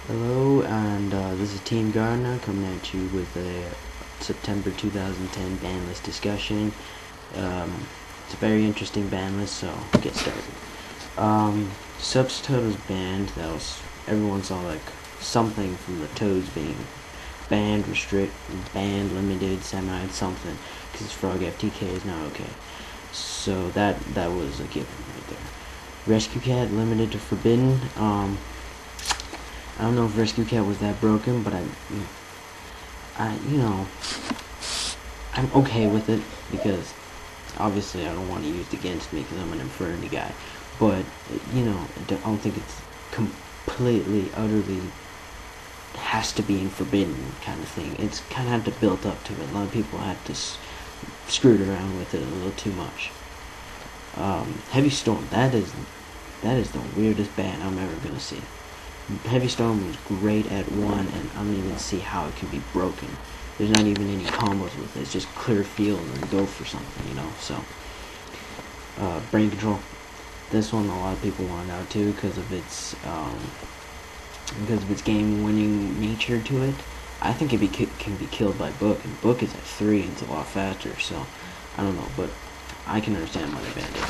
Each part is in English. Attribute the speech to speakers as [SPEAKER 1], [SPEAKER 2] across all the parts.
[SPEAKER 1] Hello, and this is Team Gardner coming at you with a September 2010 ban list discussion. It's a very interesting ban list, so get started. Subtoad was banned. Everyone saw like something from the toads being banned, banned, limited, semi, something, because Frog FTK is not okay. So that was a given right there. Rescue Cat limited to forbidden. I don't know if Rescue Cat was that broken, but I'm okay with it because obviously I don't want to use it against me because I'm an Infernity guy. But I don't think it's completely, utterly has to be in forbidden kind of thing. It's kind of had to build up to it. A lot of people had to screw around with it a little too much. Heavy Storm, that is the weirdest ban I'm ever gonna see. Heavy Storm was great at 1, and I don't even see how it can be broken. There's not even any combos with it. It's just clear field and go for something, So, Brain Control. This one a lot of people wanted out too because of its game-winning nature to it. I think it can be killed by Book, and Book is at 3 and it's a lot faster. So, I don't know, but I can understand why they banned it.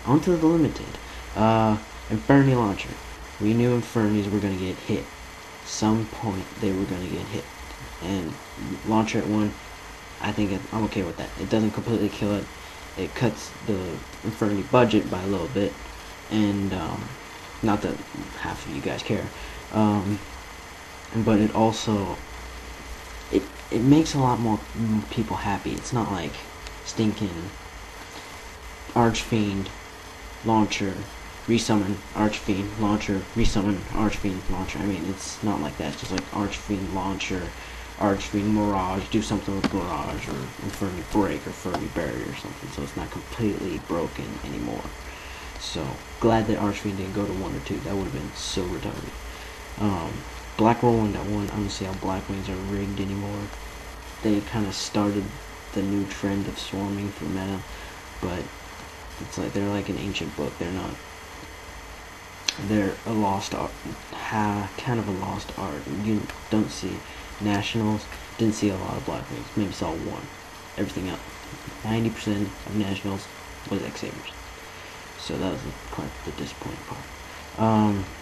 [SPEAKER 1] Onto the limited. Infernity Launcher. We knew Infernities were going to get hit. Some point they were going to get hit. And Launcher at 1, I think I'm okay with that. It doesn't completely kill it. It cuts the Infernity budget by a little bit. And, not that half of you guys care. But it also, it makes a lot more people happy. It's not like stinking Archfiend, Launcher, resummon, Archfiend, Launcher, resummon, Archfiend, Launcher. I mean, it's not like that. It's just like Archfiend, Launcher, Archfiend, Mirage, do something with Mirage, or Infernity Break, or Infernity Barrier, or something. So it's not completely broken anymore. So, glad that Archfiend didn't go to 1 or 2. That would have been so retarded. Black Whirlwind at 1, I don't see how Black Wings are rigged anymore. They kind of started the new trend of swarming for meta, but it's like they're like an ancient book. They're a lost art, kind of a lost art. You don't see Nationals, didn't see a lot of Black Wings, maybe saw 1. Everything else, 90% of Nationals was x-sabers. So that was quite the disappointing part.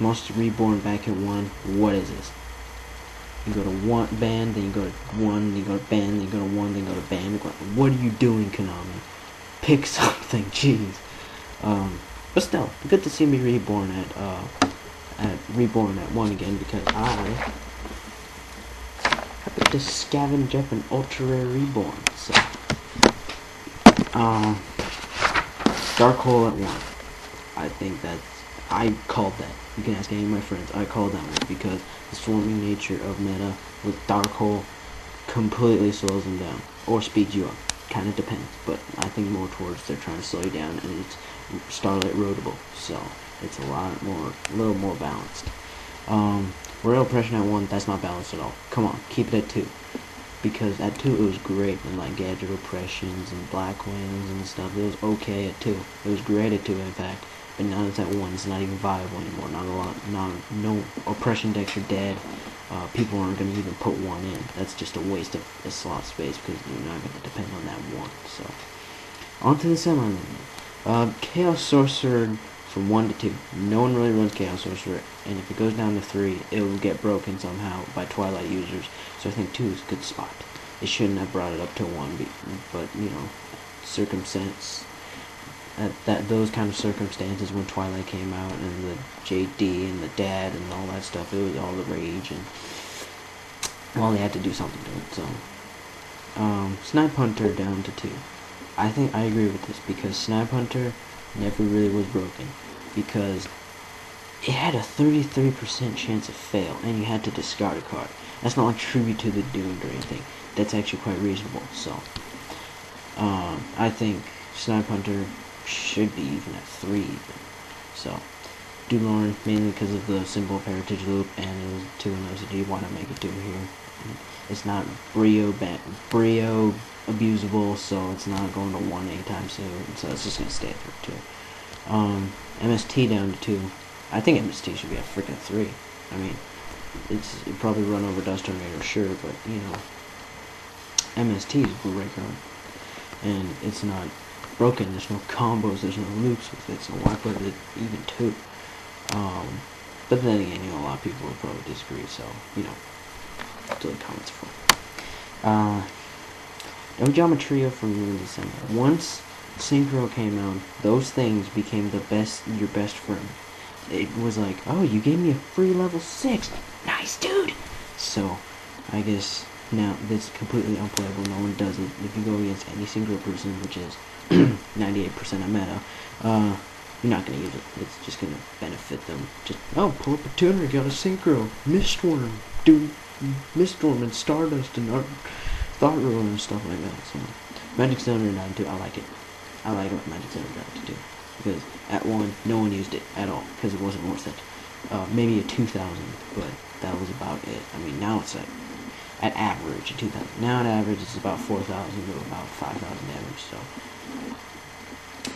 [SPEAKER 1] Monster Reborn back at 1, what is this? You go to 1, ban, then you go to 1, then you go to ban, then you go to 1, then you go to ban. What are you doing, Konami? Pick something, jeez. But still, good to see me reborn at 1 again, because I happen to scavenge up an ultra rare reborn. So, Dark Hole at 1. I think I called that. You can ask any of my friends. I called that one because the swarming nature of meta with Dark Hole completely slows them down or speeds you up. Kind of depends, but I think more towards they're trying to slow you down, and it's Starlight Roadable, so it's a little more balanced. Royal Oppression at 1, that's not balanced at all. Come on, keep it at 2, because at 2 it was great, and like Gadget Oppressions and Black Wings and stuff, it was okay at 2. It was great at 2, in fact, but now it's at 1. It's not even viable anymore. No Oppression decks are dead. People aren't going to even put 1 in. That's just a waste of a slot space because you're not going to depend on that 1. So, on to the semi-limited. Chaos Sorcerer from 1 to 2. No one really runs Chaos Sorcerer, and if it goes down to 3, it will get broken somehow by Twilight users. So I think 2 is a good spot. It shouldn't have brought it up to 1, but circumstance. Those kind of circumstances when Twilight came out and the JD and the dad and all that stuff, it was all the rage, and well, they had to do something to it. So Snipe Hunter down to 2. I think I agree with this because Snipe Hunter never really was broken because it had a 33% chance of fail and you had to discard a card. That's not like Tribute to the Doomed or anything. That's actually quite reasonable. So I think Snipe Hunter should be even at 3 even. So Dulorn, mainly because of the symbol of Heritage Loop, and it was 2 in OCG, why not make it 2 here? It's not Brio abusable, so it's not going to 1 anytime soon, so it's just going to stay at 2. MST down to 2. I think MST should be at freaking 3. I mean, it probably run over Dust Tornado, sure, but you know, MST is a great card, and it's not broken. There's no combos, there's no loops with it, so why put it even 2? But then again, you know, a lot of people would probably disagree, so you know, that's what the comments are for. No Geometria from you in December. Once Synchro came out, those things became your best friend. It was like, oh, you gave me a free level 6. Nice, dude. So, I guess now that's completely unplayable. No one does it. If you go against any Synchro person, which is 98% of meta, you're not gonna use it. It's just gonna benefit them. Just, oh, pull up a tuner, got a Synchro, Miststorm, dude, Miststorm and Stardust and Thought Ruler and stuff like that. So, Magic Cylinder 9-2, I like it. I like what Magic Cylinder got to do. Because at 1, no one used it at all, because it wasn't worth it. Maybe a 2,000, but that was about it. I mean, now it's like, at average, a 2,000. Now at average, it's about 4,000 to about 5,000 damage, so.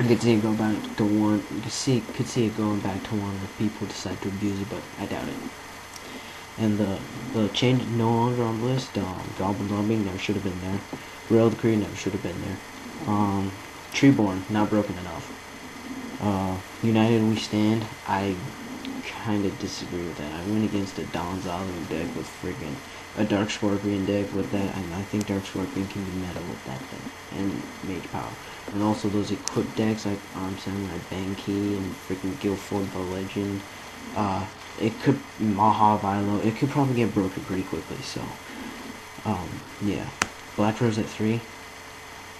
[SPEAKER 1] You could see it go back to 1, you could see it going back to 1 if people decide to abuse it, but I doubt it. And the change no longer on the list, Goblin Lumbing never should have been there. Rail Decree never should have been there. Treeborn, not broken enough. United We Stand, I kind of disagree with that. I went against a Don Zalu deck with friggin' a Dark Scorpion deck with that, and I think Dark Scorpion can be meta with that thing, and Mage Power. And also those equipped decks like Arm Samurai Banki and freaking Guildford the Legend, it could, Maha Vilo, it could probably get broken pretty quickly, so, yeah. Black Rose at 3.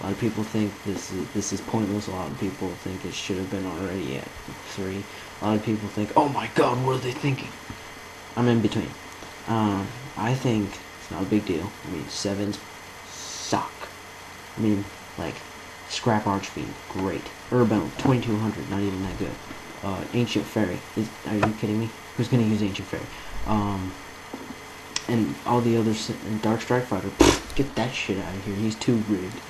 [SPEAKER 1] A lot of people think this is pointless. A lot of people think it should have been already at 3. A lot of people think, oh my god, what are they thinking? I'm in between. I think it's not a big deal. I mean, 7s suck. I mean, like, Scrap Archfiend, great. Urbelm, 2200, not even that good. Ancient Fairy, are you kidding me? Who's gonna use Ancient Fairy? And all the others, and Dark Strike Fighter, pfft, get that shit out of here. He's too rigged.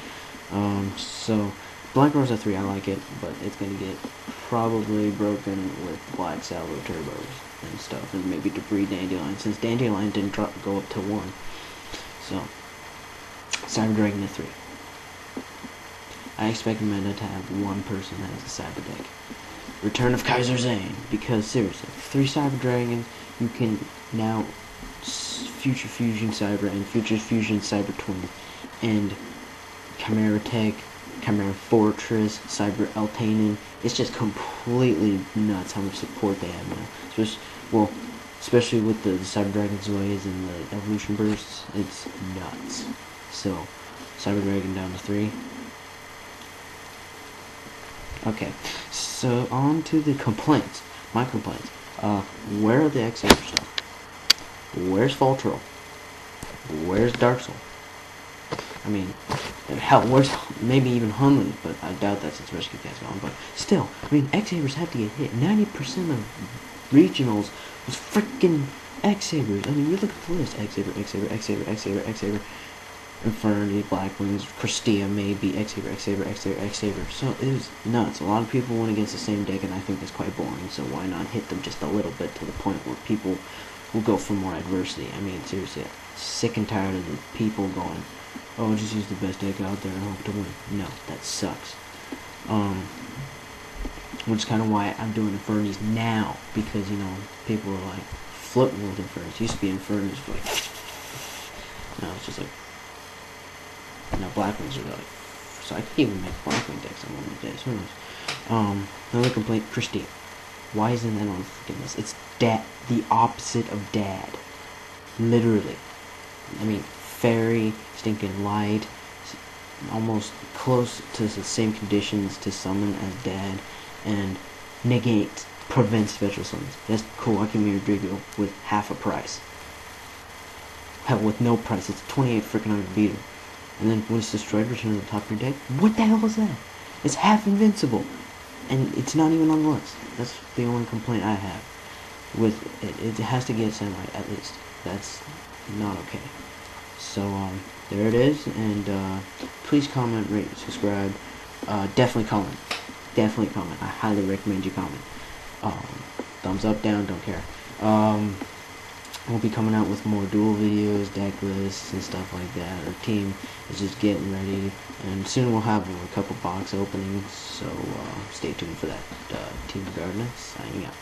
[SPEAKER 1] So Black Rose at 3, I like it, but it's gonna get probably broken with Black Salvo Turbos and stuff, and maybe Debris Dandelion, since Dandelion didn't go up to 1. So, Cyber Dragon at 3. I expect meta to have one person that has a Cyber deck. Return of Kaiser Zane, because seriously, 3 Cyber Dragons, you can now Future Fusion Cyber and Future Fusion Cyber Twin, and Chimera Tech, Chimera Fortress, Cyber Eltanen. It's just completely nuts how much support they have now. Especially with the Cyber Dragon Zoids and the Evolution Bursts, it's nuts. So, Cyber Dragon down to 3. Okay, so on to the complaints. My complaints. Where are the X-Saber stuff? Where's Fall Troll? Where's Dark Soul? I mean, hell, where's maybe even Hunley, but I doubt that since Rescue Cat's gone. But still, I mean, X-Sabers have to get hit. 90% of regionals was freaking X-Sabers. I mean, you look at the list: X-Saber, X-Saber, X-Saber, X-Saber, X-Saber, Infernity, Blackwings, Christia, maybe X-Saber, X-Saber, X-Saber, X-Saber. So it was nuts. A lot of people went against the same deck, and I think that's quite boring. So why not hit them just a little bit to the point where people will go for more adversity? I mean, seriously, sick and tired of the people going, oh, just use the best deck out there and hope to win. No, that sucks. Which is kind of why I'm doing Infernies now, because, you know, people are like floating with Infernies. Used to be Infernies, but now it's just like, now Blackwings are like, so I could even make Blackwing decks on one of these days, who knows. Another complaint, Christia. Why isn't that on the freaking list? It's the opposite of Dad. Literally. I mean, Fairy, Stinking Light, almost close to the same conditions to summon as Dad, and negate, prevent special summons. That's cool. I can mirror Drago with half a price. Hell, with no price. It's 28 freaking hundred beater. And then when it's destroyed, return to the top of your deck. What the hell is that? It's half invincible, and it's not even on the list. That's the only complaint I have with it. It has to get semi at least. That's not okay. So there it is, and please comment, rate, subscribe. Definitely comment. Definitely comment. I highly recommend you comment. Thumbs up, down, don't care. we'll be coming out with more duel videos, deck lists, and stuff like that. Our team is just getting ready, and soon we'll have a couple box openings, so stay tuned for that. Team Gardener signing out.